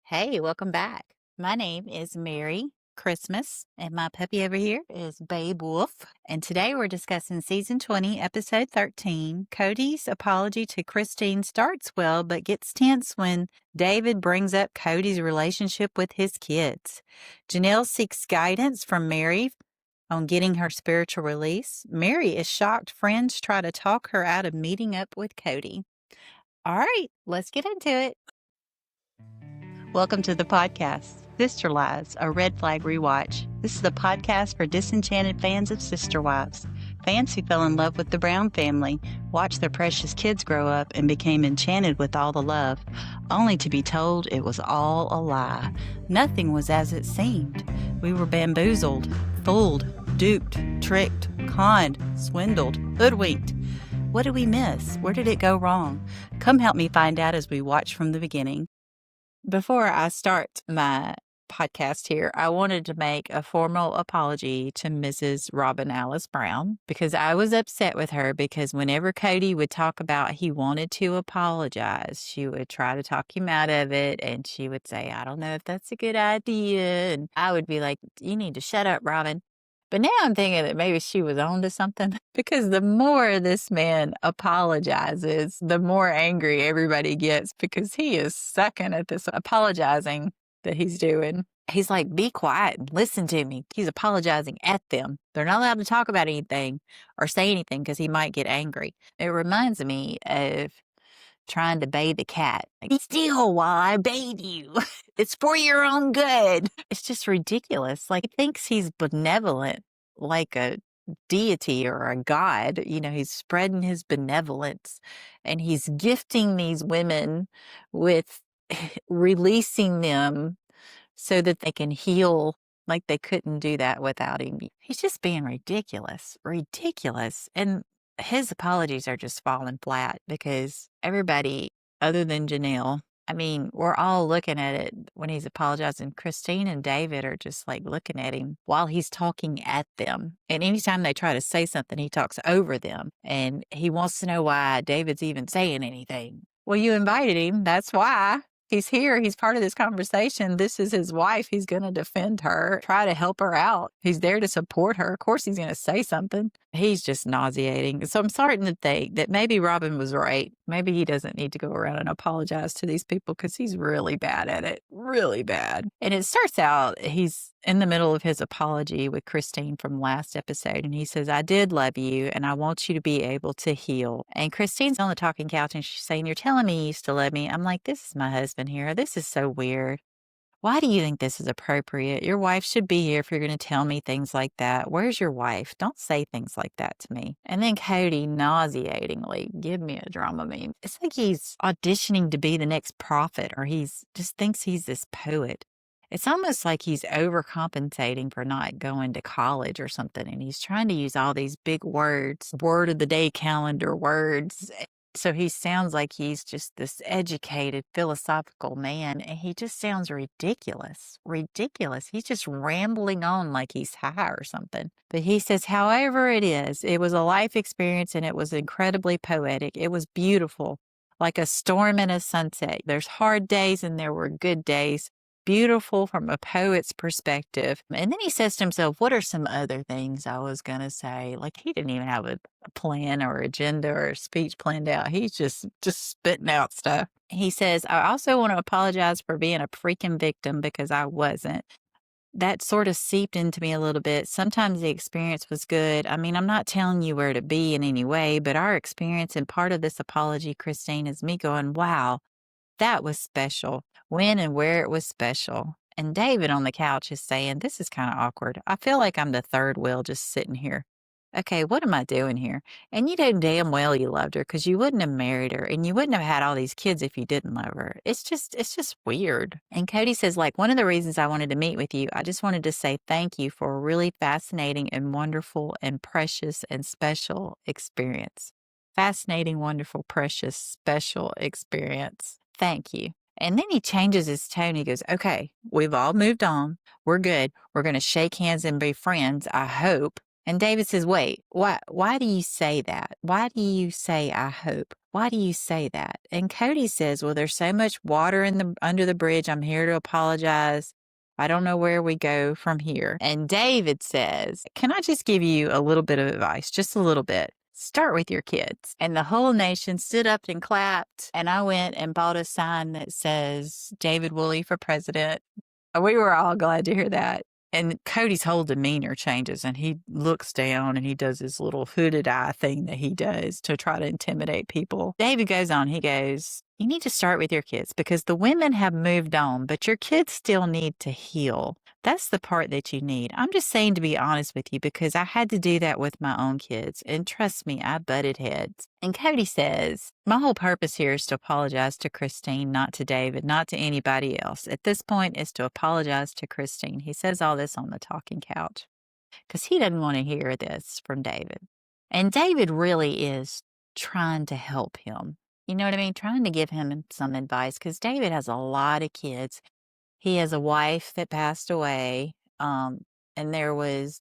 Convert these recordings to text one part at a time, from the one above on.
Hey, welcome back. My name is Meri Christmas, and my puppy over here is Babe Wolf. And today we're discussing season 20, episode 13. Kody's apology to Christine starts well, but gets tense when David brings up Kody's relationship with his kids. Janelle seeks guidance from Meri on getting her spiritual release. Meri is shocked friends try to talk her out of meeting up with Kody. All right, let's get into it. Welcome to the podcast, Sister Wives, a red flag rewatch. This is the podcast for disenchanted fans of Sister Wives, fans who fell in love with the Brown family, watched their precious kids grow up, and became enchanted with all the love, only to be told it was all a lie. Nothing was as it seemed. We were bamboozled, fooled, duped, tricked, conned, swindled, hoodwinked. What did we miss? Where did it go wrong? Come help me find out as we watch from the beginning. Before I start my podcast here, I wanted to make a formal apology to Mrs. Robyn Alice Brown because I was upset with her because whenever Kody would talk about he wanted to apologize, she would try to talk him out of it and she would say, I don't know if that's a good idea. And I would be like, you need to shut up, Robyn. But now I'm thinking that maybe she was on to something because the more this man apologizes, the more angry everybody gets because he is sucking at this apologizing that he's doing. He's like, be quiet and listen to me. He's apologizing at them. They're not allowed to talk about anything or say anything because he might get angry. It reminds me of trying to bathe a cat. Like, be still while I bathe you. It's for your own good. It's just ridiculous. Like, he thinks he's benevolent, like a deity or a god. You know, he's spreading his benevolence and he's gifting these women with releasing them so that they can heal like they couldn't do that without him. He's just being ridiculous, ridiculous. And his apologies are just falling flat because everybody other than Janelle, I mean, we're all looking at it when he's apologizing. Christine and David are just like looking at him while he's talking at them. And anytime they try to say something, he talks over them. And he wants to know why David's even saying anything. Well, you invited him. That's why. He's here. He's part of this conversation. This is his wife. He's going to defend her, try to help her out. He's there to support her. Of course, he's going to say something. He's just nauseating. So I'm starting to think that maybe Robyn was right. Maybe he doesn't need to go around and apologize to these people because he's really bad at it. Really bad. And it starts out, he's in the middle of his apology with Christine from last episode. And he says, I did love you and I want you to be able to heal. And Christine's on the talking couch and she's saying, you're telling me you used to love me. I'm like, this is my husband here. This is so weird. Why do you think this is appropriate? Your wife should be here if you're going to tell me things like that. Where's your wife? Don't say things like that to me. And then Kody nauseatingly, give me a drama meme. It's like he's auditioning to be the next prophet or he's just thinks he's this poet. It's almost like he's overcompensating for not going to college or something. And he's trying to use all these big words, word of the day calendar words. So he sounds like he's just this educated, philosophical man, and he just sounds ridiculous, ridiculous. He's just rambling on like he's high or something. But he says, however it is, it was a life experience and it was incredibly poetic. It was beautiful, like a storm and a sunset. There's hard days and there were good days. Beautiful from a poet's perspective. And then he says to himself, what are some other things I was going to say? Like he didn't even have a plan or agenda or a speech planned out. He's just spitting out stuff. He says, I also want to apologize for being a freaking victim because I wasn't. That sort of seeped into me a little bit. Sometimes the experience was good. I mean, I'm not telling you where to be in any way, but our experience and part of this apology, Christine, is me going, wow, that was special. When and where it was special. And David on the couch is saying, this is kind of awkward. I feel like I'm the third wheel just sitting here. Okay, what am I doing here? And you know damn well you loved her because you wouldn't have married her and you wouldn't have had all these kids if you didn't love her. It's just weird. And Kody says, like, one of the reasons I wanted to meet with you, I just wanted to say thank you for a really fascinating and wonderful and precious and special experience. Fascinating, wonderful, precious, special experience. Thank you. And then he changes his tone. He goes, okay, we've all moved on. We're good. We're going to shake hands and be friends, I hope. And David says, wait, why do you say that? Why do you say, I hope? Why do you say that? And Kody says, well, there's so much water under the bridge. I'm here to apologize. I don't know where we go from here. And David says, can I just give you a little bit of advice? Just a little bit. Start with your kids. And the whole nation stood up and clapped. And I went and bought a sign that says, David Woolley for president. We were all glad to hear that. And Kody's whole demeanor changes, and he looks down and he does his little hooded eye thing that he does to try to intimidate people. David goes on, he goes, you need to start with your kids because the women have moved on, but your kids still need to heal. That's the part that you need. I'm just saying to be honest with you because I had to do that with my own kids. And trust me, I butted heads. And Kody says, my whole purpose here is to apologize to Christine, not to David, not to anybody else. At this point, is to apologize to Christine. He says all this on the talking couch because he doesn't want to hear this from David. And David really is trying to help him. You know what I mean? Trying to give him some advice because David has a lot of kids. He has a wife that passed away, and there was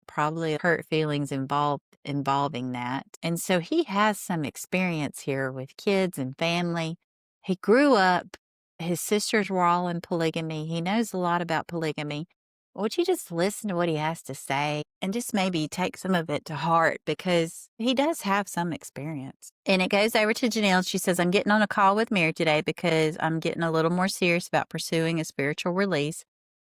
probably hurt feelings involving that. And so he has some experience here with kids and family. He grew up, his sisters were all in polygamy. He knows a lot about polygamy. Would you just listen to what he has to say and just maybe take some of it to heart because he does have some experience. And it goes over to Janelle. She says, I'm getting on a call with Meri today because I'm getting a little more serious about pursuing a spiritual release.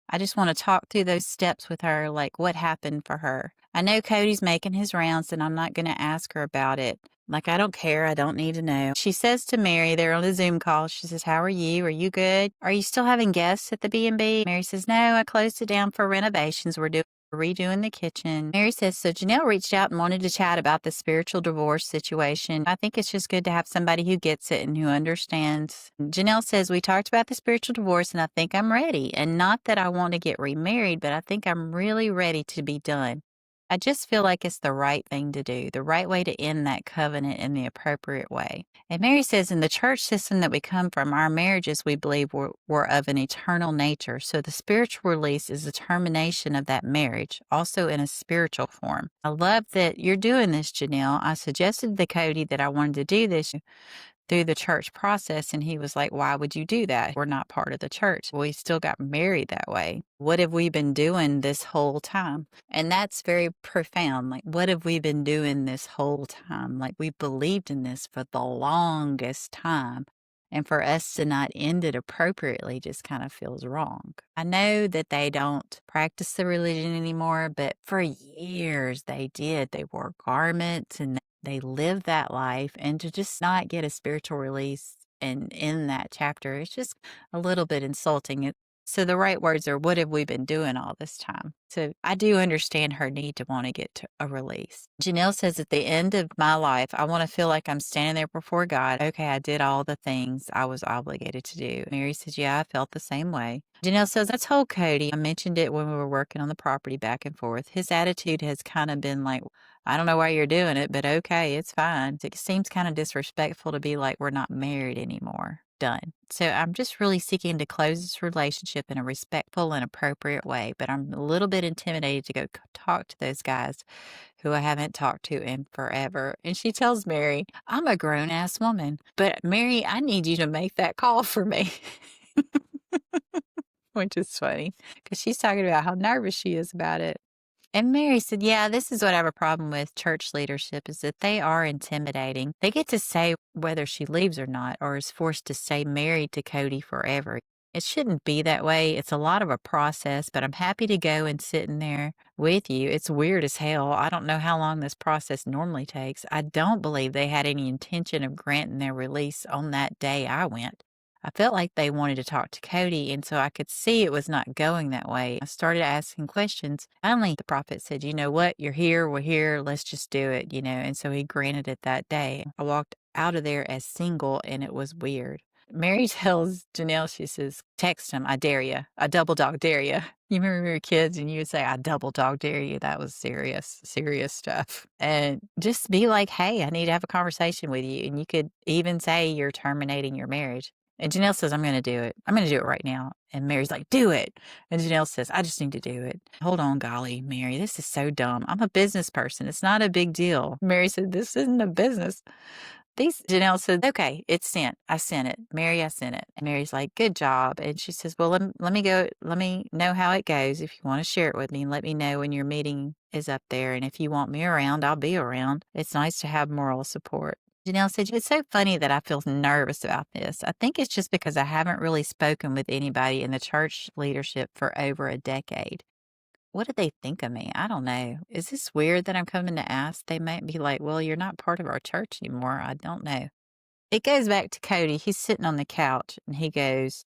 I just want to talk through those steps with her, like what happened for her. I know Kody's making his rounds and I'm not going to ask her about it. Like, I don't care. I don't need to know. She says to Meri, they're on a Zoom call. She says, how are you? Are you good? Are you still having guests at the B&B? Meri says, no, I closed it down for renovations. We're redoing the kitchen. Meri says, so Janelle reached out and wanted to chat about the spiritual divorce situation. I think it's just good to have somebody who gets it and who understands. Janelle says, we talked about the spiritual divorce and I think I'm ready. And not that I want to get remarried, but I think I'm really ready to be done. I just feel like it's the right thing to do, the right way to end that covenant in the appropriate way. And Meri says, in the church system that we come from, our marriages, we believe, were of an eternal nature. So the spiritual release is the termination of that marriage, also in a spiritual form. I love that you're doing this, Janelle. I suggested to Kody that I wanted to do this through the church process. And he was like, why would you do that? We're not part of the church. We still got married that way. What have we been doing this whole time? And that's very profound. Like, what have we been doing this whole time? Like, we believed in this for the longest time. And for us to not end it appropriately just kind of feels wrong. I know that they don't practice the religion anymore, but for years they did. They wore garments and they lived that life. And to just not get a spiritual release and in that chapter, it's just a little bit insulting. So the right words are, what have we been doing all this time? So I do understand her need to want to get to a release. Janelle says, at the end of my life, I want to feel like I'm standing there before God. Okay, I did all the things I was obligated to do. Meri says, yeah, I felt the same way. Janelle says, I told Kody, I mentioned it when we were working on the property back and forth. His attitude has kind of been like, I don't know why you're doing it, but okay, it's fine. It seems kind of disrespectful to be like, we're not married anymore. Done. So I'm just really seeking to close this relationship in a respectful and appropriate way, but I'm a little bit intimidated to go talk to those guys who I haven't talked to in forever. And she tells Meri, I'm a grown-ass woman, but Meri, I need you to make that call for me. Which is funny because she's talking about how nervous she is about it. And Meri said, yeah, this is what I have a problem with church leadership is that they are intimidating. They get to say whether she leaves or not, or is forced to stay married to Kody forever. It shouldn't be that way. It's a lot of a process, but I'm happy to go and sit in there with you. It's weird as hell. I don't know how long this process normally takes. I don't believe they had any intention of granting their release on that day I went. I felt like they wanted to talk to Kody, and so I could see it was not going that way. I started asking questions. Finally, the prophet said, you know what? You're here. We're here. Let's just do it, And so he granted it that day. I walked out of there as single, and it was weird. Meri tells Janelle, she says, text him, I dare you. I double dog dare you. You remember we were kids and you would say, I double dog dare you. That was serious stuff. And just be like, hey, I need to have a conversation with you. And you could even say you're terminating your marriage. And Janelle says, I'm going to do it. I'm going to do it right now. And Meri's like, do it. And Janelle says, I just need to do it. Hold on, golly, Meri, this is so dumb. I'm a business person. It's not a big deal. Meri said, this isn't a business. Janelle said, okay, it's sent. I sent it. Meri, I sent it. And Meri's like, good job. And she says, well, let me know how it goes. If you want to share it with me, let me know when your meeting is up there. And if you want me around, I'll be around. It's nice to have moral support. Janelle said, it's so funny that I feel nervous about this. I think it's just because I haven't really spoken with anybody in the church leadership for over a decade. What do they think of me? I don't know. Is this weird that I'm coming to ask? They might be like, well, you're not part of our church anymore. I don't know. It goes back to Kody. He's sitting on the couch and he goes,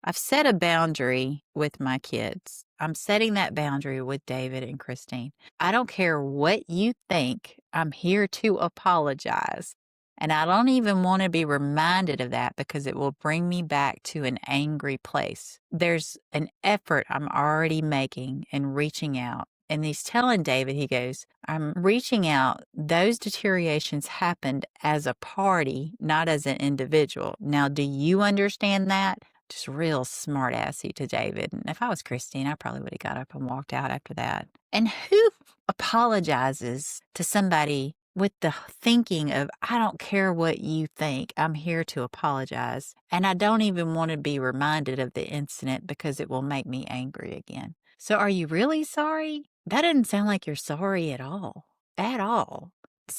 I've set a boundary with my kids. I'm setting that boundary with David and Christine. I don't care what you think. I'm here to apologize. And I don't even want to be reminded of that because it will bring me back to an angry place. There's an effort I'm already making and reaching out. And he's telling David, he goes, I'm reaching out. Those deteriorations happened as a party, not as an individual. Now, do you understand that? Just real smart assy to David. And if I was Christine, I probably would have got up and walked out after that. And who apologizes to somebody with the thinking of, I don't care what you think, I'm here to apologize. And I don't even want to be reminded of the incident because it will make me angry again. So are you really sorry? That doesn't sound like you're sorry at all. At all.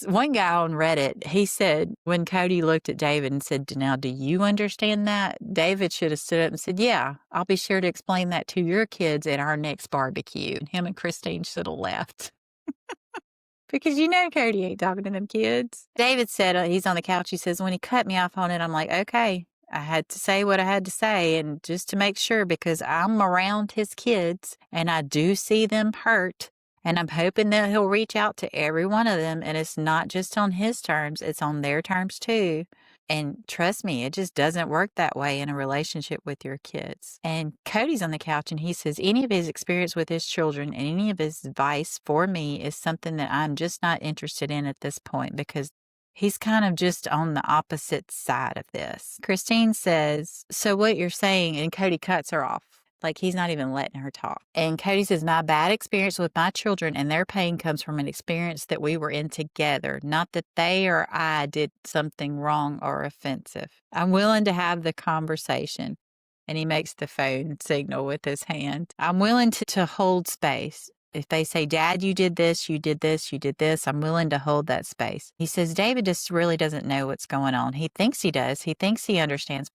One guy on Reddit, he said, when Kody looked at David and said, now, do you understand that? David should have stood up and said, yeah, I'll be sure to explain that to your kids at our next barbecue. And him and Christine should have left. Because Kody ain't talking to them kids. David said, he's on the couch, he says, when he cut me off on it, I'm like, okay, I had to say what I had to say. And just to make sure, because I'm around his kids and I do see them hurt. And I'm hoping that he'll reach out to every one of them. And it's not just on his terms, it's on their terms too. And trust me, it just doesn't work that way in a relationship with your kids. And Kody's on the couch and he says any of his experience with his children and any of his advice for me is something that I'm just not interested in at this point because he's kind of just on the opposite side of this. Christine says, so what you're saying, and Kody cuts her off. Like he's not even letting her talk. And Kody says, my bad experience with my children and their pain comes from an experience that we were in together, not that they or I did something wrong or offensive. I'm willing to have the conversation. And he makes the phone signal with his hand. I'm willing to hold space. If they say, Dad, you did this, you did this, you did this, I'm willing to hold that space. He says, David just really doesn't know what's going on. He thinks he does. He thinks he understands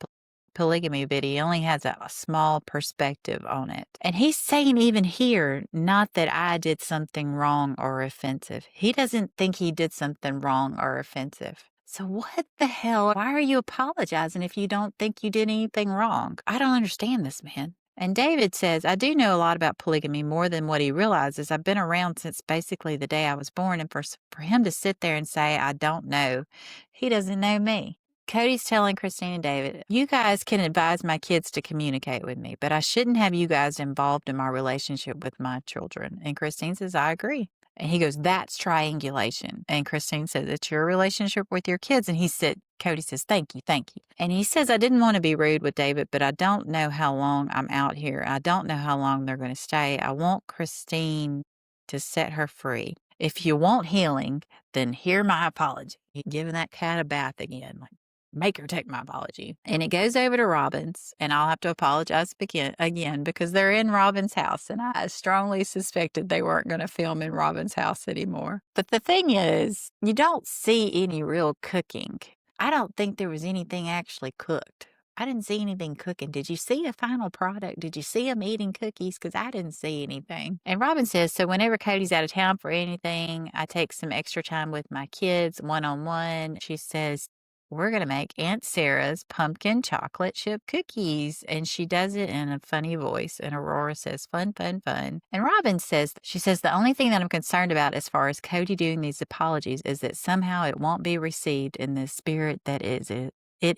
polygamy, but he only has a small perspective on it. And he's saying even here, not that I did something wrong or offensive. He doesn't think he did something wrong or offensive. So what the hell? Why are you apologizing if you don't think you did anything wrong? I don't understand this, man. And David says, I do know a lot about polygamy, more than what he realizes. I've been around since basically the day I was born. And for him to sit there and say, I don't know, he doesn't know me. Kody's telling Christine and David, you guys can advise my kids to communicate with me, but I shouldn't have you guys involved in my relationship with my children. And Christine says, I agree. And he goes, that's triangulation. And Christine says, it's your relationship with your kids. And Kody says, thank you, thank you. And he says, I didn't want to be rude with David, but I don't know how long I'm out here. I don't know how long they're going to stay. I want Christine to set her free. If you want healing, then hear my apology. Giving that cat a bath again. Like, make her take my apology. And it goes over to Robyn's, and I'll have to apologize again because they're in Robyn's house, and I strongly suspected they weren't going to film in Robyn's house anymore. But the thing is, you don't see any real cooking. I don't think there was anything actually cooked. I didn't see anything cooking. Did you see a final product? Did you see them eating cookies? Because I didn't see anything. And Robyn says, so whenever Kody's out of town for anything, I take some extra time with my kids one-on-one. She says, we're going to make Aunt Sarah's pumpkin chocolate chip cookies. And she does it in a funny voice. And Aurora says, fun, fun, fun. And Robyn says, she says, the only thing that I'm concerned about as far as Kody doing these apologies is that somehow it won't be received in the spirit that it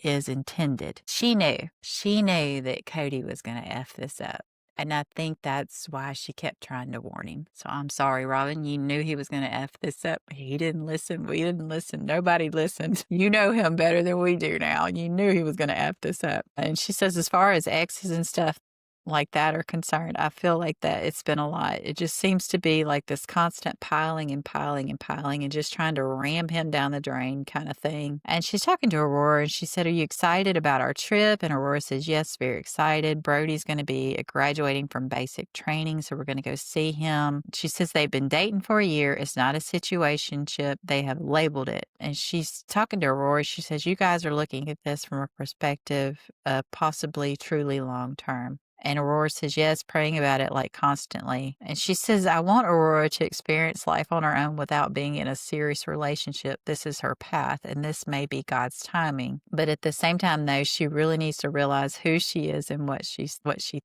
is intended. She knew that Kody was going to F this up. And I think that's why she kept trying to warn him. So I'm sorry, Robyn. You knew he was going to F this up. He didn't listen. We didn't listen. Nobody listened. You know him better than we do now. You knew he was going to F this up. And she says, as far as exes and stuff like that are concerned, I feel like that it's been a lot. It just seems to be like this constant piling and piling and piling and just trying to ram him down the drain kind of thing. And she's talking to Aurora and she said, are you excited about our trip? And Aurora says, yes, very excited. Brody's going to be graduating from basic training, so we're going to go see him. She says they've been dating for a year. It's not a situationship. They have labeled it. And she's talking to Aurora. She says, you guys are looking at this from a perspective of possibly truly long term. And Aurora says, yes, praying about it like constantly. And she says, I want Aurora to experience life on her own without being in a serious relationship. This is her path, and this may be God's timing. But at the same time, though, she really needs to realize who she is and what she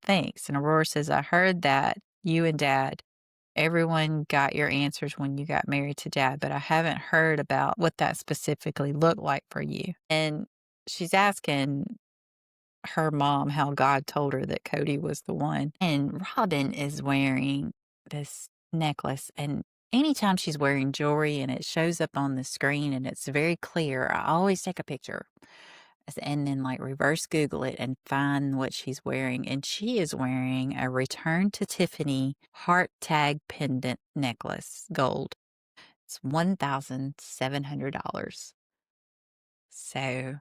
thinks. And Aurora says, I heard that you and Dad, everyone got your answers when you got married to Dad, but I haven't heard about what that specifically looked like for you. And she's asking her mom how God told her that Kody was the one. And Robyn is wearing this necklace, and anytime she's wearing jewelry and it shows up on the screen and it's very clear, I always take a picture and then like reverse Google it and find what she's wearing. And she is wearing a Return to Tiffany heart tag pendant necklace, gold. It's $1,700. So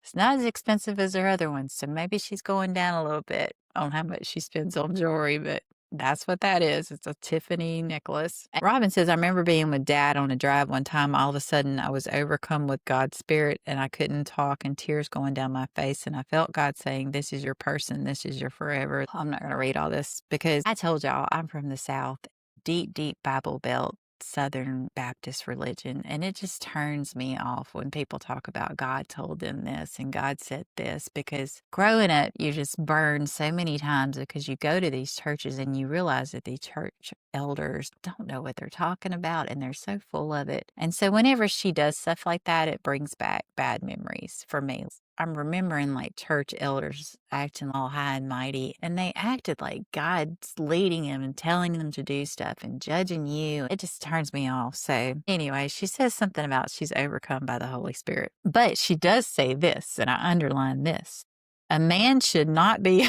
it's not as expensive as her other ones, so maybe she's going down a little bit on how much she spends on jewelry, but that's what that is. It's a Tiffany necklace. And Robyn says, I remember being with Dad on a drive one time. All of a sudden, I was overcome with God's spirit and I couldn't talk and tears going down my face. And I felt God saying, this is your person. This is your forever. I'm not going to read all this because I told y'all I'm from the South, deep, deep Bible Belt. Southern Baptist religion, and it just turns me off when people talk about God told them this and God said this, because growing up you just burn so many times because you go to these churches and you realize that the church elders don't know what they're talking about and they're so full of it. And so whenever she does stuff like that, it brings back bad memories for me. I'm remembering like church elders acting all high and mighty, and they acted like God's leading them and telling them to do stuff and judging you. It just turns me off. So anyway, she says something about she's overcome by the Holy Spirit. But she does say this, and I underline this. A man should not be...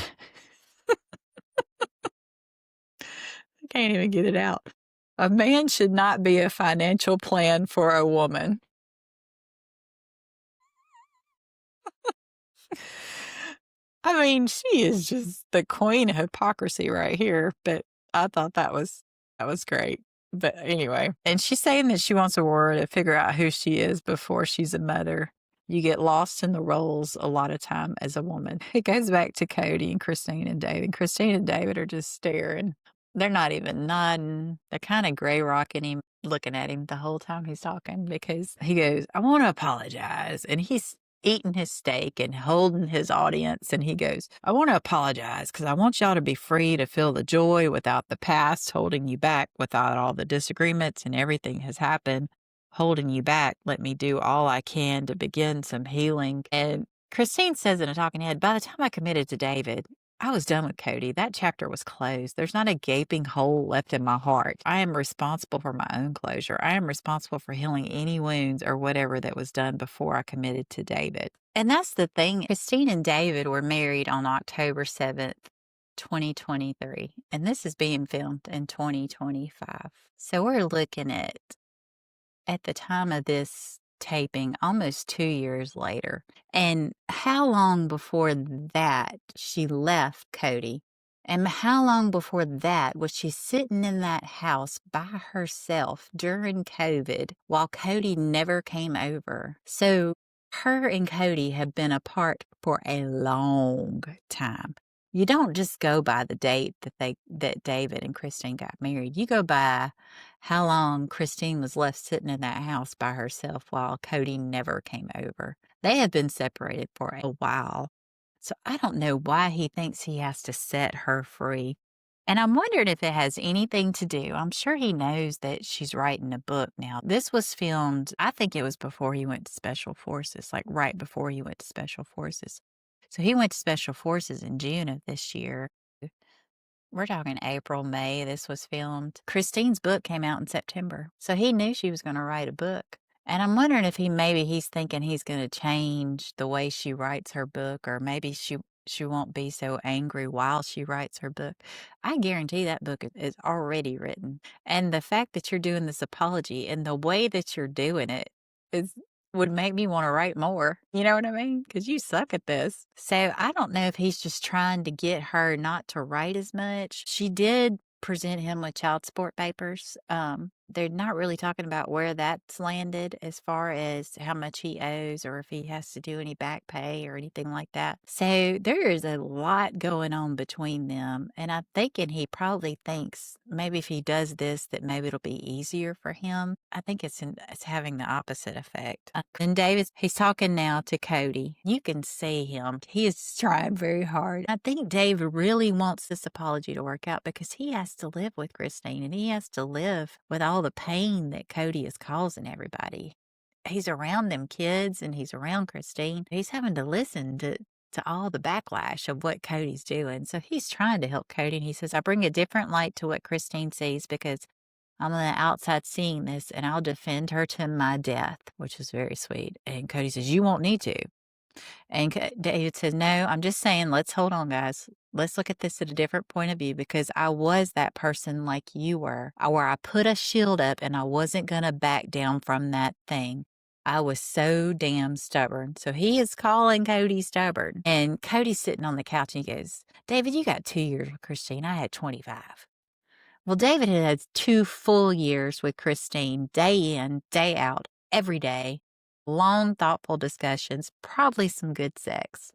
I can't even get it out. A man should not be a financial plan for a woman. I mean, she is just the queen of hypocrisy right here, but I thought that was great. But anyway, and she's saying that she wants Aurora to figure out who she is before she's a mother. You get lost in the roles a lot of time as a woman. It goes back to Kody and Christine and David. Christine and David are just staring. They're not even nodding. They're kind of gray rocking him, looking at him the whole time he's talking, because he goes, I want to apologize. And he's eating his steak and holding his audience. And he goes, I want to apologize because I want y'all to be free to feel the joy without the past holding you back, without all the disagreements and everything has happened holding you back. Let me do all I can to begin some healing. And Christine says in a talking head, by the time I committed to David, I was done with Kody. That chapter was closed. There's not a gaping hole left in my heart. I am responsible for my own closure. I am responsible for healing any wounds or whatever that was done before I committed to David. And that's the thing. Christine and David were married on October 7th, 2023. And this is being filmed in 2025. So we're looking at the time of this taping, almost 2 years later. And how long before that she left Kody? And how long before that was she sitting in that house by herself during COVID while Kody never came over? So her and Kody have been apart for a long time. You don't just go by the date that David and Christine got married. You go by how long Christine was left sitting in that house by herself while Kody never came over. They have been separated for a while. So I don't know why he thinks he has to set her free. And I'm wondering if it has anything to do. I'm sure he knows that she's writing a book now. This was filmed, I think it was before he went to Special Forces, like right before he went to Special Forces. So he went to Special Forces in June of this year. we're talking April, May, this was filmed. Christine's book came out in September. So he knew she was going to write a book. And I'm wondering if he's thinking he's going to change the way she writes her book, or maybe she won't be so angry while she writes her book. I guarantee that book is already written. And the fact that you're doing this apology and the way that you're doing it is would make me want to write more. You know what I mean? Because you suck at this. So I don't know if he's just trying to get her not to write as much. She did present him with child support papers. They're not really talking about where that's landed as far as how much he owes or if he has to do any back pay or anything like that. So there is a lot going on between them. And I'm thinking he probably thinks maybe if he does this, that maybe it'll be easier for him. I think it's having the opposite effect. And David, he's talking now to Kody. You can see him. He is trying very hard. I think David really wants this apology to work out because he has to live with Christine and he has to live with all the pain that Kody is causing everybody. He's around them kids and he's around Christine. He's having to listen to all the backlash of what Cody's doing. So he's trying to help Kody. And he says, I bring a different light to what Christine sees because I'm on the outside seeing this and I'll defend her to my death, which is very sweet. And Kody says, you won't need to. And David says, no, I'm just saying, let's hold on, guys. Let's look at this at a different point of view because I was that person like you were, where I put a shield up and I wasn't going to back down from that thing. I was so damn stubborn. So he is calling Kody stubborn. And Cody's sitting on the couch and he goes, David, you got 2 years with Christine. I had 25. Well, David had 2 full years with Christine, day in, day out, every day. Long, thoughtful discussions, probably some good sex.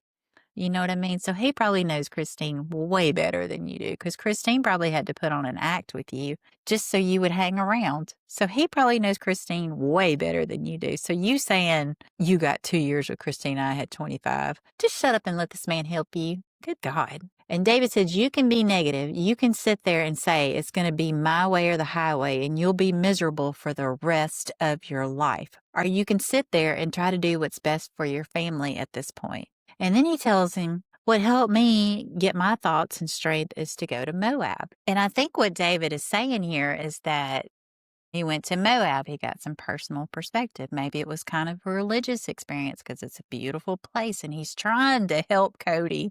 You know what I mean? So he probably knows Christine way better than you do because Christine probably had to put on an act with you just so you would hang around. So he probably knows Christine way better than you do. So you saying you got 2 years with Christine, I had 25. Just shut up and let this man help you. Good God. And David said, you can be negative. You can sit there and say it's going to be my way or the highway and you'll be miserable for the rest of your life. Or you can sit there and try to do what's best for your family at this point. And then he tells him, what helped me get my thoughts and strength is to go to Moab. And I think what David is saying here is that he went to Moab. He got some personal perspective. Maybe it was kind of a religious experience because it's a beautiful place. And he's trying to help Kody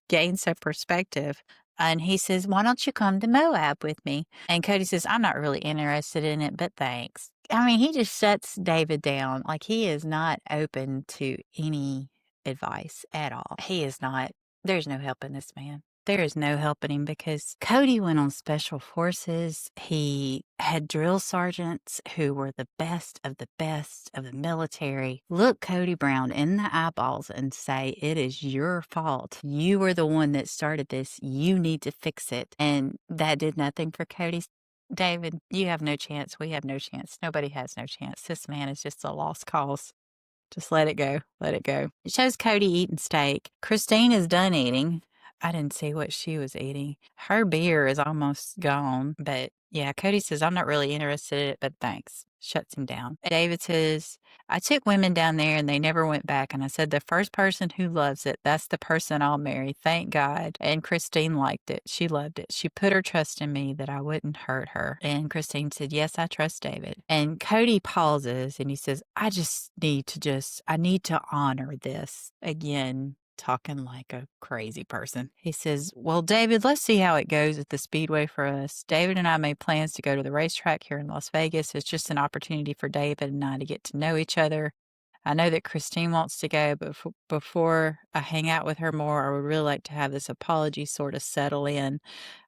gain some perspective. And he says, why don't you come to Moab with me? And Kody says, I'm not really interested in it, but thanks. I mean, he just shuts David down. Like he is not open to any advice at all. He is not. There's no helping this man. There is no helping him because Kody went on special forces. He had drill sergeants who were the best of the military. Look Kody Brown in the eyeballs and say, it is your fault. You were the one that started this. You need to fix it. And that did nothing for Kody. David, you have no chance. We have no chance. Nobody has no chance. This man is just a lost cause. Just let it go. Let it go. It shows Kody eating steak. Christine is done eating. I didn't see what she was eating. Her beer is almost gone. But yeah, Kody says, I'm not really interested in it, but thanks. Shuts him down. David says, I took women down there and they never went back. And I said, the first person who loves it, that's the person I'll marry. Thank God. And Christine liked it. She loved it. She put her trust in me that I wouldn't hurt her. And Christine said, yes, I trust David. And Kody pauses and he says, I need to honor this. Again, talking like a crazy person. He says, well, David, let's see how it goes at the Speedway for us. David and I made plans to go to the racetrack here in Las Vegas. It's just an opportunity for David and I to get to know each other. I know that Christine wants to go, but before I hang out with her more, I would really like to have this apology sort of settle in.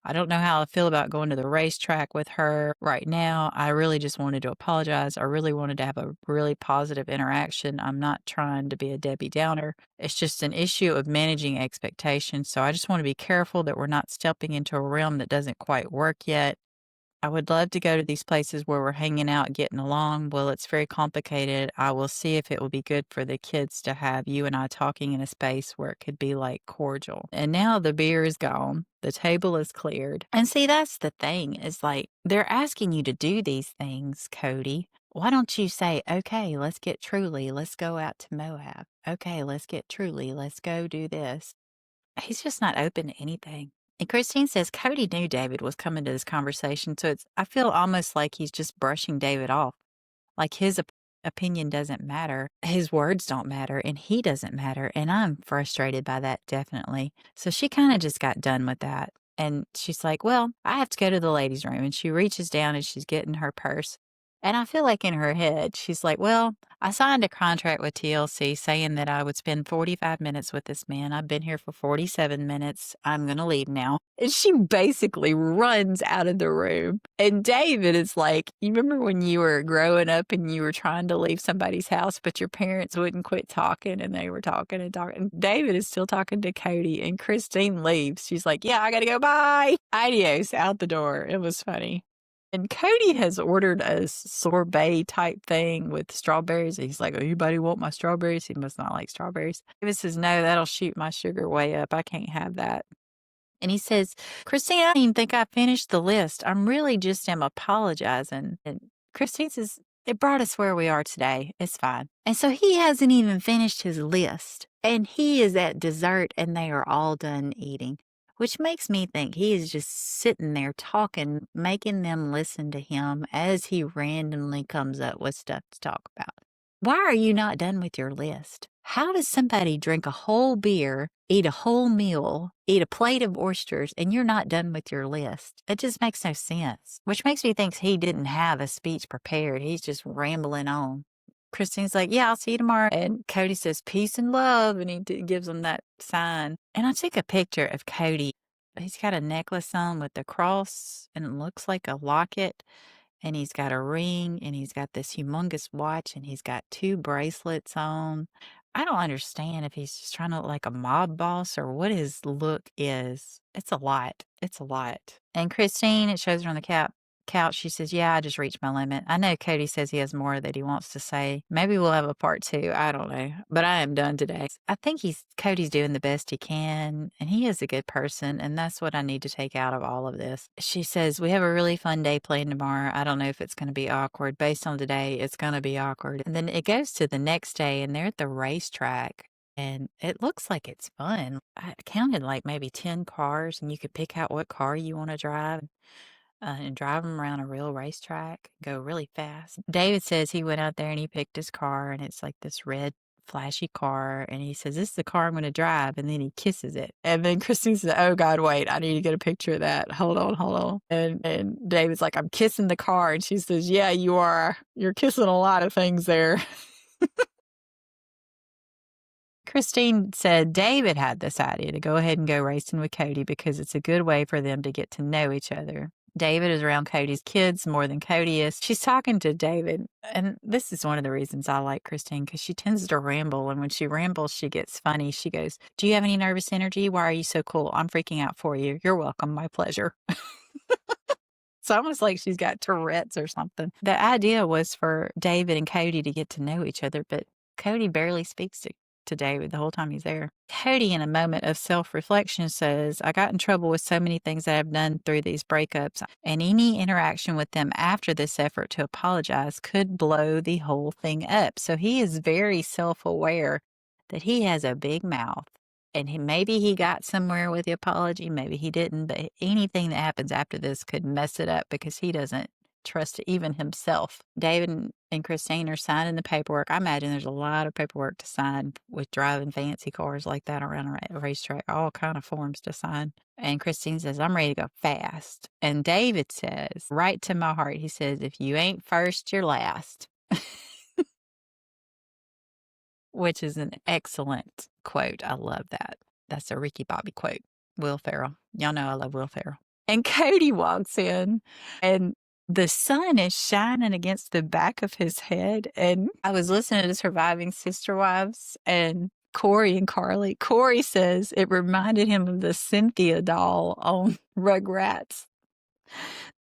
I don't know how I feel about going to the racetrack with her right now. I really just wanted to apologize. I really wanted to have a really positive interaction. I'm not trying to be a Debbie Downer. It's just an issue of managing expectations. So I just want to be careful that we're not stepping into a realm that doesn't quite work yet. I would love to go to these places where we're hanging out, getting along. Well, it's very complicated. I will see if it will be good for the kids to have you and I talking in a space where it could be like cordial. And now the beer is gone. The table is cleared. And see, that's the thing is like, they're asking you to do these things, Kody. Why don't you say, okay, let's get Truly. Let's go out to Moab. Okay, let's get Truly. Let's go do this. He's just not open to anything. And Christine says Kody knew David was coming to this conversation, so I feel almost like he's just brushing David off. Like his opinion doesn't matter, his words don't matter, and he doesn't matter. And I'm frustrated by that, definitely. So she kind of just got done with that. And she's like, well, I have to go to the ladies' room. And she reaches down and she's getting her purse. And I feel like in her head, she's like, well, I signed a contract with TLC saying that I would spend 45 minutes with this man. I've been here for 47 minutes. I'm going to leave now. And she basically runs out of the room. And David is like, you remember when you were growing up and you were trying to leave somebody's house, but your parents wouldn't quit talking and they were talking and talking. And David is still talking to Kody and Christine leaves. She's like, yeah, I got to go. Bye. Adios, out the door. It was funny. And Kody has ordered a sorbet type thing with strawberries. He's like, anybody want my strawberries? He must not like strawberries. David says, no, that'll shoot my sugar way up. I can't have that. And he says, Christine, I don't even think I finished the list. I'm really just am apologizing. And Christine says, it brought us where we are today. It's fine. And so he hasn't even finished his list. And he is at dessert and they are all done eating, which makes me think he is just sitting there talking, making them listen to him as he randomly comes up with stuff to talk about. Why are you not done with your list? How does somebody drink a whole beer, eat a whole meal, eat a plate of oysters, and you're not done with your list? It just makes no sense, which makes me think he didn't have a speech prepared. He's just rambling on. Christine's like, yeah, I'll see you tomorrow. And Kody says, peace and love. And he gives him that sign. And I took a picture of Kody. He's got a necklace on with the cross and it looks like a locket. And he's got a ring and he's got this humongous watch and he's got 2 bracelets on. I don't understand if he's just trying to look like a mob boss or what his look is. It's a lot. It's a lot. And Christine, it shows her on the couch. She says, yeah, I just reached my limit. I know Kody says he has more that he wants to say. Maybe we'll have a part 2. I don't know. But I am done today. I think Cody's doing the best he can, and he is a good person, and that's what I need to take out of all of this. She says, we have a really fun day planned tomorrow. I don't know if it's going to be awkward. Based on today, it's going to be awkward. And then it goes to the next day, and they're at the racetrack. And it looks like it's fun. I counted like maybe 10 cars, and you could pick out what car you want to drive. And drive them around a real racetrack, go really fast. David says he went out there and he picked his car, and it's like this red, flashy car. And he says, this is the car I'm going to drive. And then he kisses it. And then Christine says, oh, God, wait, I need to get a picture of that. Hold on. And David's like, I'm kissing the car. And she says, yeah, you are. You're kissing a lot of things there. Christine said David had this idea to go ahead and go racing with Kody because it's a good way for them to get to know each other. David is around Cody's kids more than Kody is. She's talking to David, and this is one of the reasons I like Christine, because she tends to ramble, and when she rambles, she gets funny. She goes, do you have any nervous energy? Why are you so cool? I'm freaking out for you. You're welcome. My pleasure. It's almost like she's got Tourette's or something. The idea was for David and Kody to get to know each other, but Kody barely speaks to David the whole time he's there. Kody, in a moment of self-reflection, says, I got in trouble with so many things that I've done through these breakups, and any interaction with them after this effort to apologize could blow the whole thing up. So he is very self-aware that he has a big mouth, and maybe he got somewhere with the apology, maybe he didn't, but anything that happens after this could mess it up because he doesn't trust even himself. David and Christine are signing the paperwork. I imagine there's a lot of paperwork to sign with driving fancy cars like that around a racetrack, all kind of forms to sign. And Christine says, I'm ready to go fast. And David says, right to my heart, he says, if you ain't first, you're last. Which is an excellent quote. I love that. That's a Ricky Bobby quote. Will Ferrell. Y'all know I love Will Ferrell. And Kody walks in, and the sun is shining against the back of his head. And I was listening to Surviving Sister Wives and Corey and Carly. Corey says it reminded him of the Cynthia doll on Rugrats.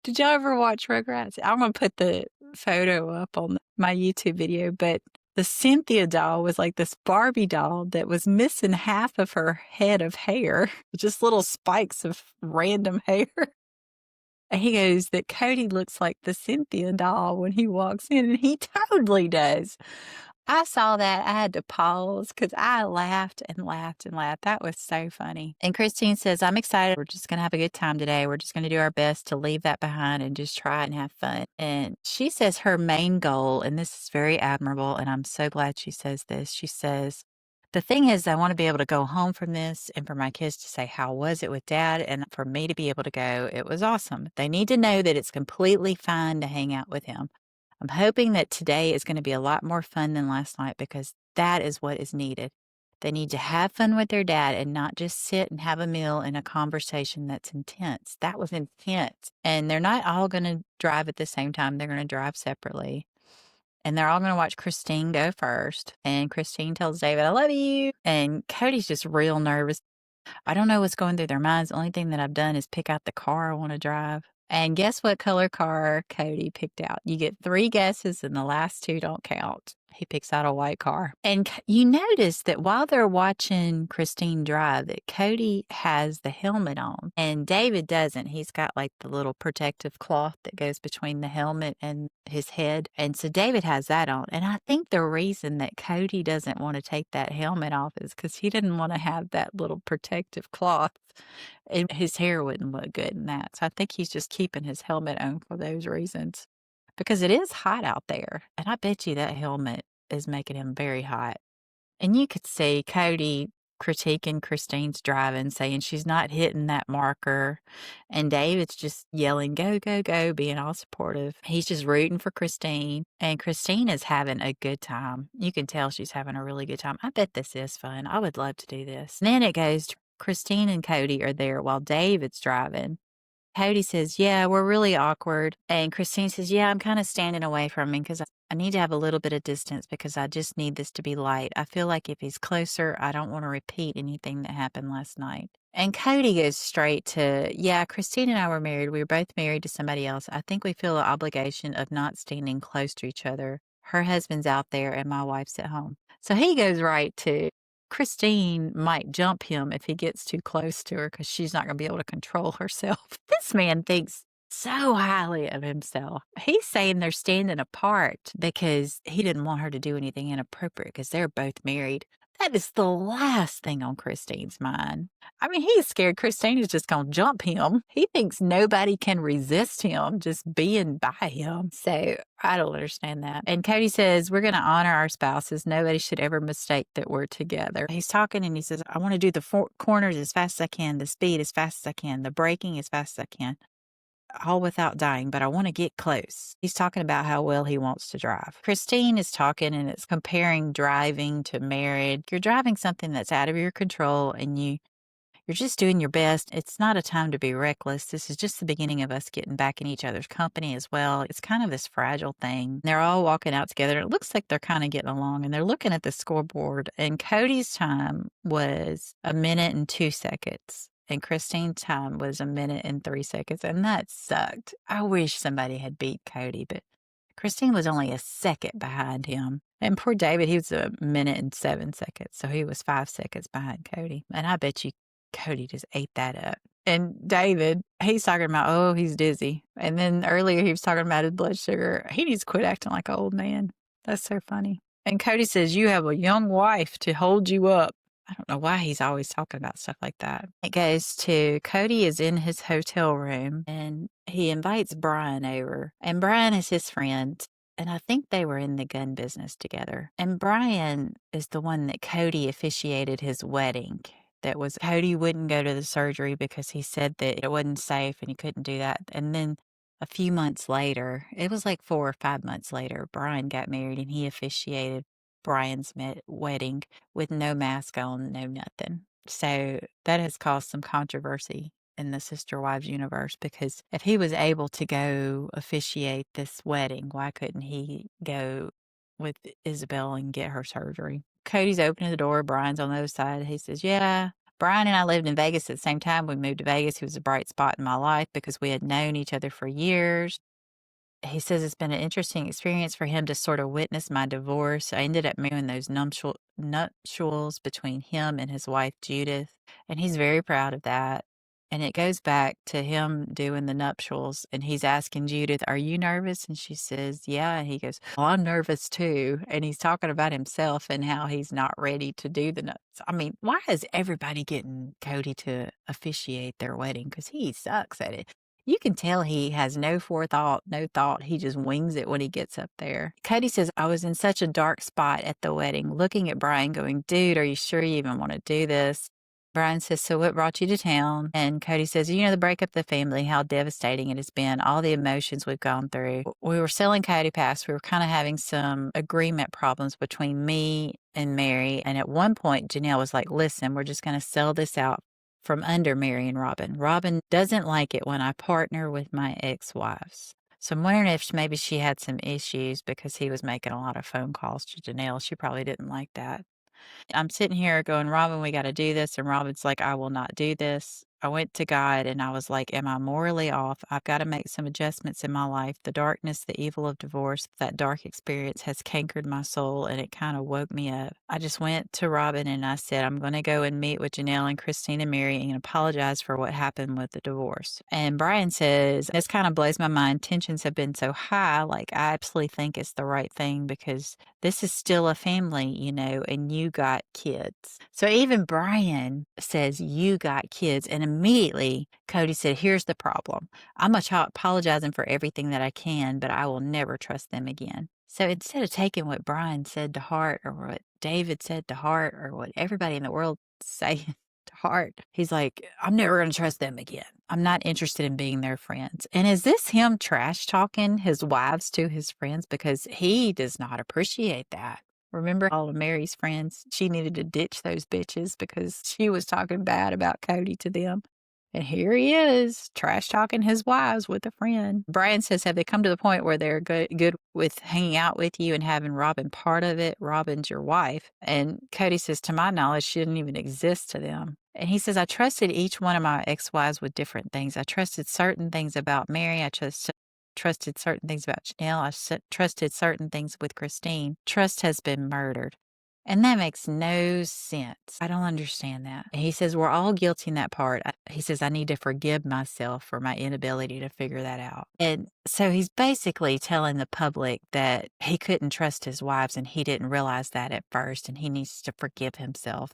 Did y'all ever watch Rugrats? I'm going to put the photo up on my YouTube video, but the Cynthia doll was like this Barbie doll that was missing half of her head of hair, just little spikes of random hair. And he goes that Kody looks like the Cynthia doll when he walks in, and he totally does. I saw that. I had to pause because I laughed and laughed and laughed. That was so funny. And Christine says, I'm excited. We're just going to have a good time today. We're just going to do our best to leave that behind and just try and have fun. And she says her main goal, and this is very admirable, and I'm so glad she says this. She says, the thing is, I want to be able to go home from this and for my kids to say, how was it with dad? And for me to be able to go, it was awesome. They need to know that it's completely fine to hang out with him. I'm hoping that today is going to be a lot more fun than last night because that is what is needed. They need to have fun with their dad and not just sit and have a meal and a conversation that's intense. That was intense. And they're not all going to drive at the same time. They're going to drive separately. And they're all going to watch Christine go first. And Christine tells David, I love you. And Kody's just real nervous. I don't know what's going through their minds. The only thing that I've done is pick out the car I want to drive. And guess what color car Kody picked out? You get 3 guesses and the last 2 don't count. He picks out a white car. And you notice that while they're watching Christine drive, that Kody has the helmet on and David doesn't. He's got like the little protective cloth that goes between the helmet and his head. And so David has that on. And I think the reason that Kody doesn't want to take that helmet off is because he didn't want to have that little protective cloth. And his hair wouldn't look good in that. So I think he's just keeping his helmet on for those reasons. Because it is hot out there. And I bet you that helmet is making him very hot. And you could see Kody critiquing Christine's driving, saying she's not hitting that marker. And David's just yelling, go, go, go, being all supportive. He's just rooting for Christine. And Christine is having a good time. You can tell she's having a really good time. I bet this is fun. I would love to do this. And then it goes to Christine and Kody are there while David's driving. Kody says, yeah, we're really awkward. And Christine says, yeah, I'm kind of standing away from him because I need to have a little bit of distance because I just need this to be light. I feel like if he's closer, I don't want to repeat anything that happened last night. And Kody goes straight to, yeah, Christine and I were married. We were both married to somebody else. I think we feel the obligation of not standing close to each other. Her husband's out there and my wife's at home. So he goes right to, Christine might jump him if he gets too close to her because she's not going to be able to control herself. This man thinks so highly of himself. He's saying they're standing apart because he didn't want her to do anything inappropriate because they're both married. That is the last thing on Christine's mind. I mean, he's scared Christine is just going to jump him. He thinks nobody can resist him just being by him. So I don't understand that. And Kody says, we're going to honor our spouses. Nobody should ever mistake that we're together. He's talking and he says, I want to do the corners as fast as I can, the speed as fast as I can, the braking as fast as I can. All without dying, but I want to get close. He's talking about how well he wants to drive. Christine is talking and it's comparing driving to marriage. You're driving something that's out of your control and you're just doing your best. It's not a time to be reckless. This is just the beginning of us getting back in each other's company as well. It's kind of this fragile thing. They're all walking out together. It looks like they're kind of getting along and they're looking at the scoreboard. And Cody's time was 1 minute and 2 seconds. And Christine's time was 1 minute and 3 seconds. And that sucked. I wish somebody had beat Kody, but Christine was only a second behind him. And poor David, he was 1 minute and 7 seconds. So he was 5 seconds behind Kody. And I bet you Kody just ate that up. And David, he's talking about, oh, he's dizzy. And then earlier he was talking about his blood sugar. He needs to quit acting like an old man. That's so funny. And Kody says, you have a young wife to hold you up. I don't know why he's always talking about stuff like that. It goes to Kody is in his hotel room and he invites Brian over. And Brian is his friend. And I think they were in the gun business together. And Brian is the one that Kody officiated his wedding. That was Kody wouldn't go to the surgery because he said that it wasn't safe and he couldn't do that. And then a few months later, it was like 4 or 5 months later, Brian got married and he officiated Brian's wedding with no mask on, no nothing. So that has caused some controversy in the Sister Wives universe because if he was able to go officiate this wedding, why couldn't he go with Isabel and get her surgery? Cody's opening the door. Brian's on the other side. He says, yeah, Brian and I lived in Vegas at the same time. We moved to Vegas. He was a bright spot in my life because we had known each other for years. He says it's been an interesting experience for him to sort of witness my divorce. I ended up marrying those nuptials between him and his wife, Judith, and he's very proud of that. And it goes back to him doing the nuptials, and he's asking Judith, "Are you nervous?" And she says, "Yeah." And he goes, "Well, I'm nervous too." And he's talking about himself and how he's not ready to do the nuts. I mean, why is everybody getting Kody to officiate their wedding? Because he sucks at it. You can tell he has no forethought, no thought. He just wings it when he gets up there. Kody says, "I was in such a dark spot at the wedding, looking at Brian going, 'Dude, are you sure you even want to do this?' Brian says, 'So what brought you to town?' And Kody says, 'The breakup of the family, how devastating it has been, all the emotions we've gone through. We were selling Kody Pass. We were kind of having some agreement problems between me and Meri. And at one point, Janelle was like, listen, we're just going to sell this out from under Meri and Robyn. Robyn doesn't like it when I partner with my ex-wives.' So I'm wondering if maybe she had some issues because he was making a lot of phone calls to Janelle. She probably didn't like that. I'm sitting here going, 'Robyn, we got to do this.' And Robyn's like, 'I will not do this.' I went to God and I was like, 'Am I morally off? I've got to make some adjustments in my life. The darkness, the evil of divorce, that dark experience has cankered my soul and it kind of woke me up.' I just went to Robyn and I said, 'I'm going to go and meet with Janelle and Christine and Meri and apologize for what happened with the divorce.' And Brian says, 'This kind of blows my mind. Tensions have been so high. Like, I absolutely think it's the right thing because this is still a family, and you got kids.' So even Brian says, 'You got kids.' And immediately Kody said, 'Here's the problem. I'm apologizing for everything that I can, but I will never trust them again.' So instead of taking what Brian said to heart or what David said to heart or what everybody in the world saying to heart, he's like, 'I'm never going to trust them again. I'm not interested in being their friends.' And is this him trash talking his wives to his friends? Because he does not appreciate that. Remember all of Meri's friends? She needed to ditch those bitches because she was talking bad about Kody to them. And here he is, trash talking his wives with a friend. Brian says, 'Have they come to the point where they're good with hanging out with you and having Robyn part of it? Robyn's your wife.' And Kody says, 'To my knowledge, she didn't even exist to them.' And he says, 'I trusted each one of my ex-wives with different things. I trusted certain things about Meri. I trusted certain things about Janelle. Trusted certain things with Christine. Trust has been murdered.' And that makes no sense. I don't understand that. And he says, 'We're all guilty in that part.' He says, 'I need to forgive myself for my inability to figure that out.' And so he's basically telling the public that he couldn't trust his wives and he didn't realize that at first and he needs to forgive himself.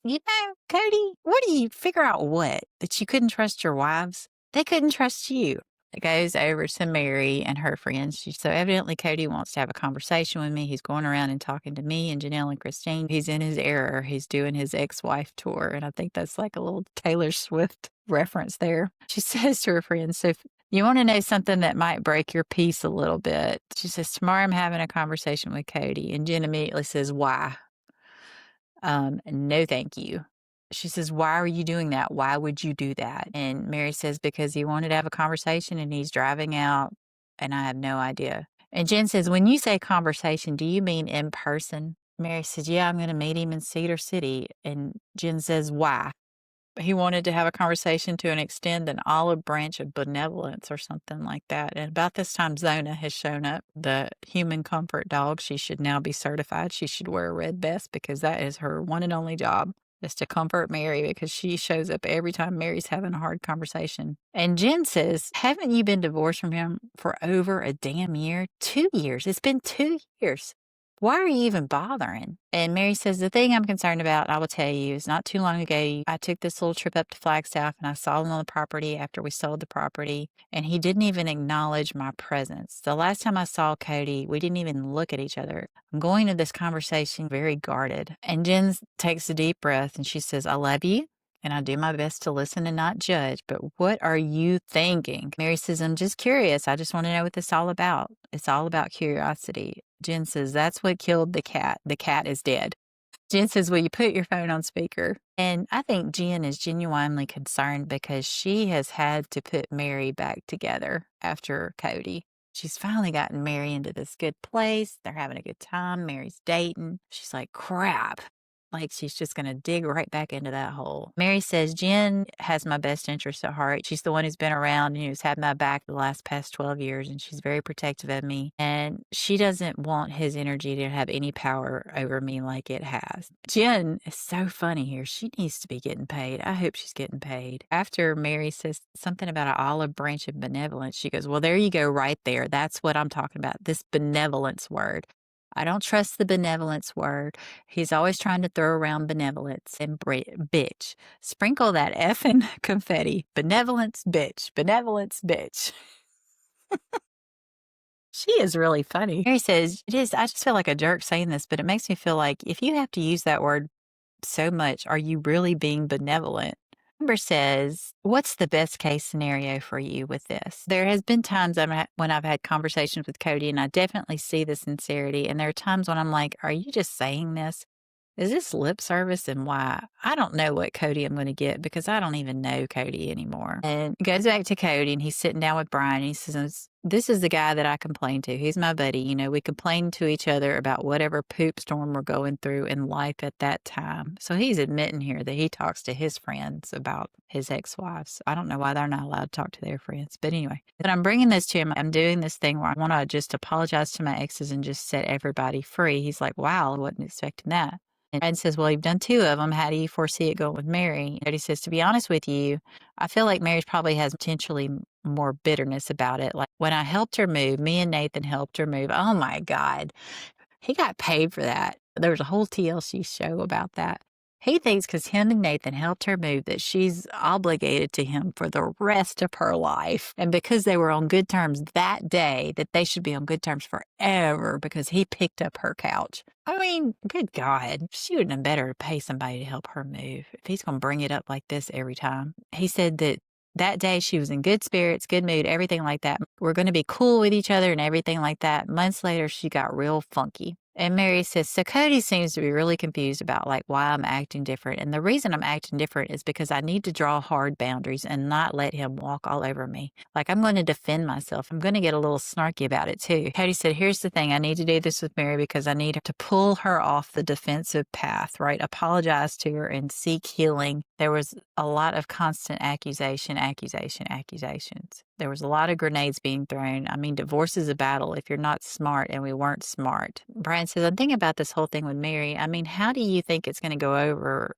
Kody, what do you figure out what? That you couldn't trust your wives? They couldn't trust you. It goes over to Meri and her friends. So evidently Kody wants to have a conversation with me. He's going around and talking to me and Janelle and Christine. He's in his error. He's doing his ex-wife tour. And I think that's like a little Taylor Swift reference there. She says to her friends, 'So if you want to know something that might break your peace a little bit,' she says, 'Tomorrow I'm having a conversation with Kody.' And Jen immediately says, 'Why?' 'No, thank you.' She says, 'Why are you doing that? Why would you do that?' And Meri says, 'Because he wanted to have a conversation and he's driving out and I have no idea.' And Jen says, 'When you say conversation, do you mean in person?' Meri says, 'Yeah, I'm going to meet him in Cedar City.' And Jen says, 'Why?' He wanted to have a conversation to extend an olive branch of benevolence or something like that. And about this time, Zona has shown up, the human comfort dog. She should now be certified. She should wear a red vest because that is her one and only job, is to comfort Meri because she shows up every time Meri's having a hard conversation. And Jen says, 'Haven't you been divorced from him for over a damn year? 2 years. It's been 2 years. Why are you even bothering?' And Meri says, 'The thing I'm concerned about, I will tell you, is not too long ago, I took this little trip up to Flagstaff and I saw him on the property after we sold the property, and he didn't even acknowledge my presence. The last time I saw Kody, we didn't even look at each other. I'm going to this conversation very guarded.' And Jen takes a deep breath and she says, 'I love you. And I do my best to listen and not judge, but what are you thinking?' Meri says, 'I'm just curious. I just want to know what this is all about. It's all about curiosity.' Jen says, 'That's what killed the cat. The cat is dead.' Jen says, 'Will you put your phone on speaker?' And I think Jen is genuinely concerned because she has had to put Meri back together after Kody. She's finally gotten Meri into this good place. They're having a good time. Meri's dating. She's like, crap. like she's just going to dig right back into that hole. Meri says, Jen has my best interest at heart. She's the one who's been around and who's had my back the past 12 years, and she's very protective of me. And she doesn't want his energy to have any power over me like it has. Jen is so funny here. She needs to be getting paid. I hope she's getting paid. After Meri says something about an olive branch of benevolence, she goes, well, there you go right there. That's what I'm talking about, this benevolence word. I don't trust the benevolence word. He's always trying to throw around benevolence and bitch. Sprinkle that effing confetti. Benevolence, bitch. Benevolence, bitch. She is really funny. Meri says, it is. I just feel like a jerk saying this, but it makes me feel like if you have to use that word so much, are you really being benevolent? Amber says, what's the best case scenario for you with this? There has been times when I've had conversations with Kody, and I definitely see the sincerity. And there are times when I'm like, are you just saying this? Is this lip service, and why? I don't know what Kody I'm going to get because I don't even know Kody anymore. And it goes back to Kody, and he's sitting down with Brian. And he says, this is the guy that I complain to. He's my buddy. You know, we complain to each other about whatever poop storm we're going through in life at that time. So he's admitting here that he talks to his friends about his ex-wives. I don't know why they're not allowed to talk to their friends. But anyway, but I'm bringing this to him. I'm doing this thing where I want to just apologize to my exes and just set everybody free. He's like, wow, I wasn't expecting that. And says, well, you've done 2 of them. How do you foresee it going with Meri? And he says, to be honest with you, I feel like Meri probably has potentially more bitterness about it. Like when I helped her move, me and Nathan helped her move. Oh my God. He got paid for that. There was a whole TLC show about that. He thinks because him and Nathan helped her move that she's obligated to him for the rest of her life. And because they were on good terms that day, that they should be on good terms forever because he picked up her couch. I mean, good God, she would have been better to pay somebody to help her move if he's going to bring it up like this every time. He said that day she was in good spirits, good mood, everything like that. We're going to be cool with each other and everything like that. Months later, she got real funky. And Meri says, so Kody seems to be really confused about like why I'm acting different. And the reason I'm acting different is because I need to draw hard boundaries and not let him walk all over me. Like I'm going to defend myself. I'm going to get a little snarky about it too. Kody said, here's the thing. I need to do this with Meri because I need her to pull her off the defensive path, right? Apologize to her and seek healing. There was a lot of constant accusations. There was a lot of grenades being thrown. I mean, divorce is a battle if you're not smart, and we weren't smart. Brian says, I'm thinking about this whole thing with Meri. I mean, how do you think it's going to go over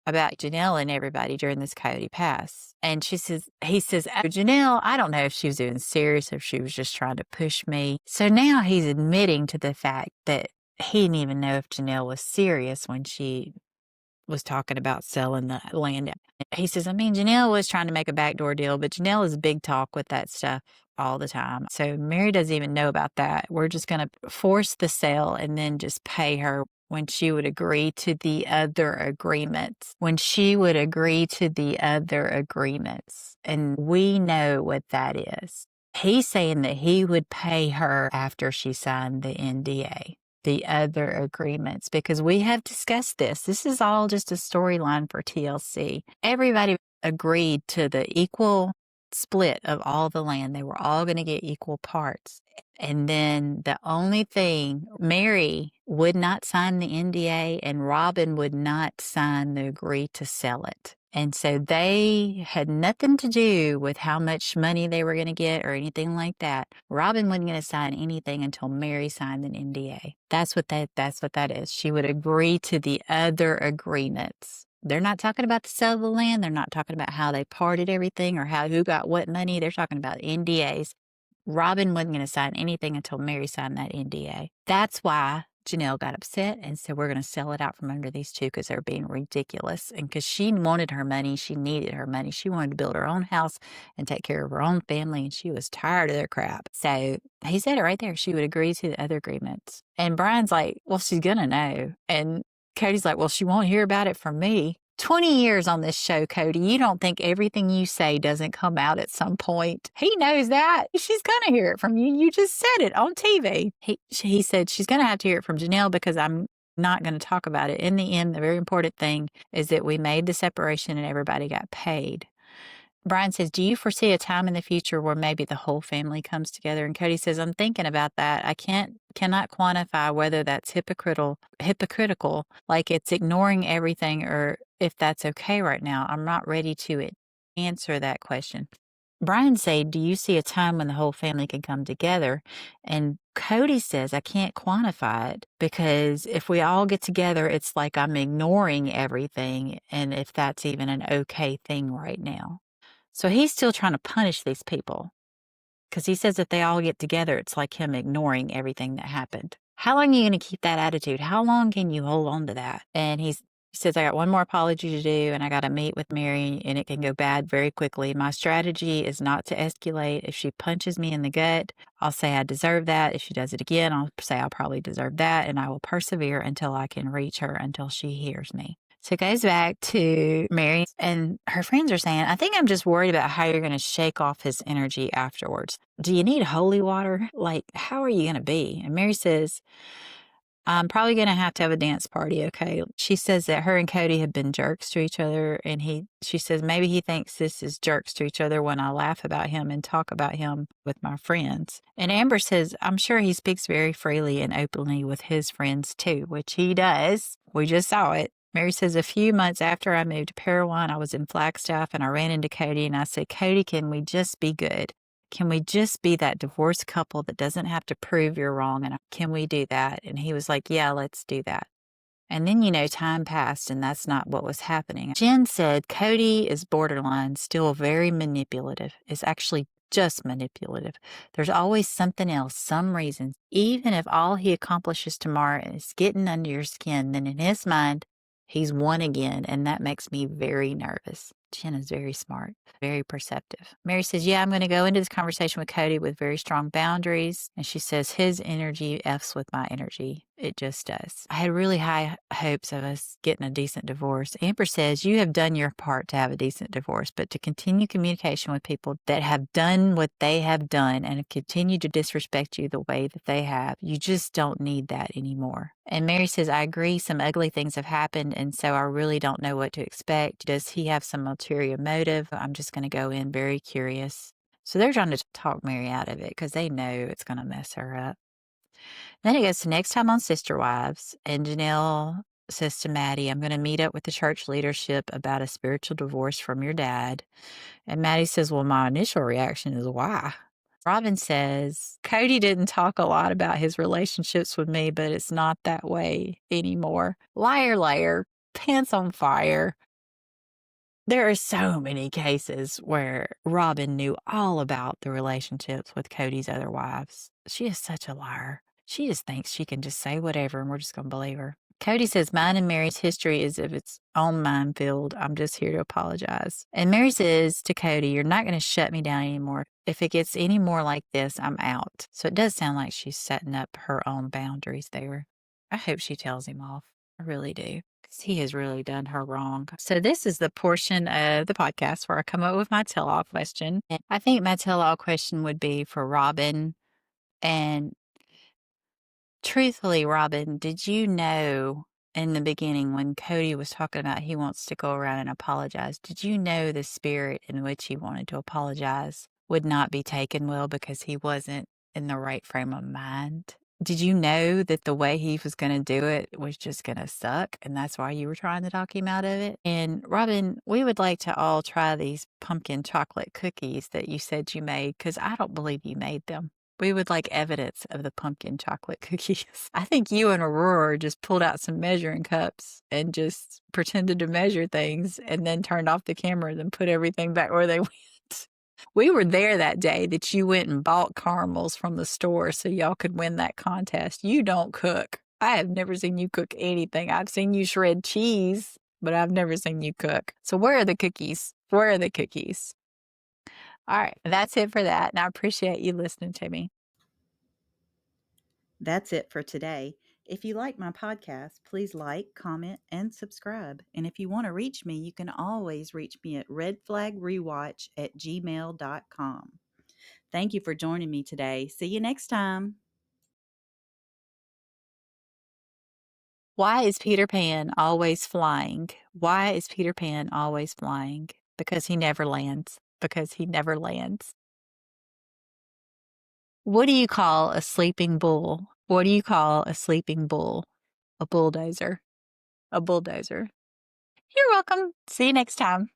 about Janelle and everybody during this Coyote Pass? And he says, Janelle, I don't know if she was doing serious or if she was just trying to push me. So now he's admitting to the fact that he didn't even know if Janelle was serious when she was talking about selling the land. He says, I mean, Janelle was trying to make a backdoor deal, but Janelle is big talk with that stuff all the time. So Meri doesn't even know about that. We're just going to force the sale and then just pay her when she would agree to the other agreements. And we know what that is. He's saying that he would pay her after she signed the NDA. The other agreements, because we have discussed this. This is all just a storyline for TLC. Everybody agreed to the equal split of all the land. They were all going to get equal parts. And then the only thing, Meri would not sign the NDA and Robyn would not sign the agree to sell it. And so they had nothing to do with how much money they were going to get or anything like that. Robyn wasn't going to sign anything until Meri signed an NDA. That's what that is. She would agree to the other agreements. They're not talking about the sale of the land. They're not talking about how they parted everything or who got what money. They're talking about NDAs. Robyn wasn't going to sign anything until Meri signed that NDA. That's why Janelle got upset and said, we're going to sell it out from under these two because they're being ridiculous. And because she wanted her money, she needed her money. She wanted to build her own house and take care of her own family, and she was tired of their crap. So he said it right there. She would agree to the other agreements. And Brian's like, well, she's going to know. And Cody's like, well, she won't hear about it from me. 20 years on this show, Kody. You don't think everything you say doesn't come out at some point? He knows that. She's going to hear it from you. You just said it on TV. He said she's going to have to hear it from Janelle because I'm not going to talk about it. In the end, the very important thing is that we made the separation and everybody got paid. Brian says, do you foresee a time in the future where maybe the whole family comes together? And Kody says, I'm thinking about that. I cannot quantify whether that's hypocritical, like it's ignoring everything, or if that's okay right now. I'm not ready to answer that question. Brian said, do you see a time when the whole family can come together? And Kody says, I can't quantify it because if we all get together, it's like I'm ignoring everything. And if that's even an okay thing right now. So he's still trying to punish these people because he says if they all get together, it's like him ignoring everything that happened. How long are you going to keep that attitude? How long can you hold on to that? And he says, I got one more apology to do and I got to meet with Meri and it can go bad very quickly. My strategy is not to escalate. If she punches me in the gut, I'll say I deserve that. If she does it again, I'll say I'll probably deserve that. And I will persevere until I can reach her, until she hears me. So it goes back to Meri, and her friends are saying, I think I'm just worried about how you're going to shake off his energy afterwards. Do you need holy water? Like, how are you going to be? And Meri says, I'm probably going to have a dance party, okay? She says that her and Kody have been jerks to each other, and she says maybe he thinks this is jerks to each other when I laugh about him and talk about him with my friends. And Amber says, I'm sure he speaks very freely and openly with his friends too, which he does. We just saw it. Meri says, a few months after I moved to Parowan, I was in Flagstaff and I ran into Kody and I said, Kody, can we just be good? Can we just be that divorced couple that doesn't have to prove you're wrong? And can we do that? And he was like, yeah, let's do that. And then, time passed and that's not what was happening. Jen said, Kody is borderline, still very manipulative. It's actually just manipulative. There's always something else, some reason. Even if all he accomplishes tomorrow is getting under your skin, then in his mind, he's won again. And that makes me very nervous. Jen is very smart, very perceptive. Meri says, yeah, I'm going to go into this conversation with Kody with very strong boundaries. And she says, his energy F's with my energy. It just does. I had really high hopes of us getting a decent divorce. Amber says, you have done your part to have a decent divorce, but to continue communication with people that have done what they have done and have continued to disrespect you the way that they have, you just don't need that anymore. And Meri says, I agree, some ugly things have happened, and so I really don't know what to expect. Does he have some ulterior motive? I'm just going to go in very curious. So they're trying to talk Meri out of it because they know it's going to mess her up. Then it goes to next time on Sister Wives, and Janelle says to Maddie, I'm going to meet up with the church leadership about a spiritual divorce from your dad. And Maddie says, well, my initial reaction is why? Robyn says, Kody didn't talk a lot about his relationships with me, but it's not that way anymore. Liar, pants on fire. There are so many cases where Robyn knew all about the relationships with Kody's other wives. She is such a liar. She just thinks she can just say whatever and we're just going to believe her. Kody says, mine and Meri's history is of its own minefield. I'm just here to apologize. And Meri says to Kody, you're not going to shut me down anymore. If it gets any more like this, I'm out. So it does sound like she's setting up her own boundaries there. I hope she tells him off. I really do. Because he has really done her wrong. So this is the portion of the podcast where I come up with my tell-all question. And I think my tell-all question would be for Robyn. And truthfully, Robyn, did you know in the beginning when Kody was talking about he wants to go around and apologize, did you know the spirit in which he wanted to apologize would not be taken well because he wasn't in the right frame of mind? Did you know that the way he was going to do it was just going to suck? And that's why you were trying to talk him out of it? And Robyn, we would like to all try these pumpkin chocolate cookies that you said you made because I don't believe you made them. We would like evidence of the pumpkin chocolate cookies. I think you and Aurora just pulled out some measuring cups and just pretended to measure things and then turned off the cameras and put everything back where they went. We were there that day that you went and bought caramels from the store so y'all could win that contest. You don't cook. I have never seen you cook anything. I've seen you shred cheese, but I've never seen you cook. So where are the cookies? Where are the cookies? All right, that's it for that. And I appreciate you listening to me. That's it for today. If you like my podcast, please like, comment, and subscribe. And if you want to reach me, you can always reach me at redflagrewatch@gmail.com. Thank you for joining me today. See you next time. Why is Peter Pan always flying? Why is Peter Pan always flying? Because he never lands. because he never lands. What do you call a sleeping bull? What do you call a sleeping bull? A bulldozer. A bulldozer. You're welcome. See you next time.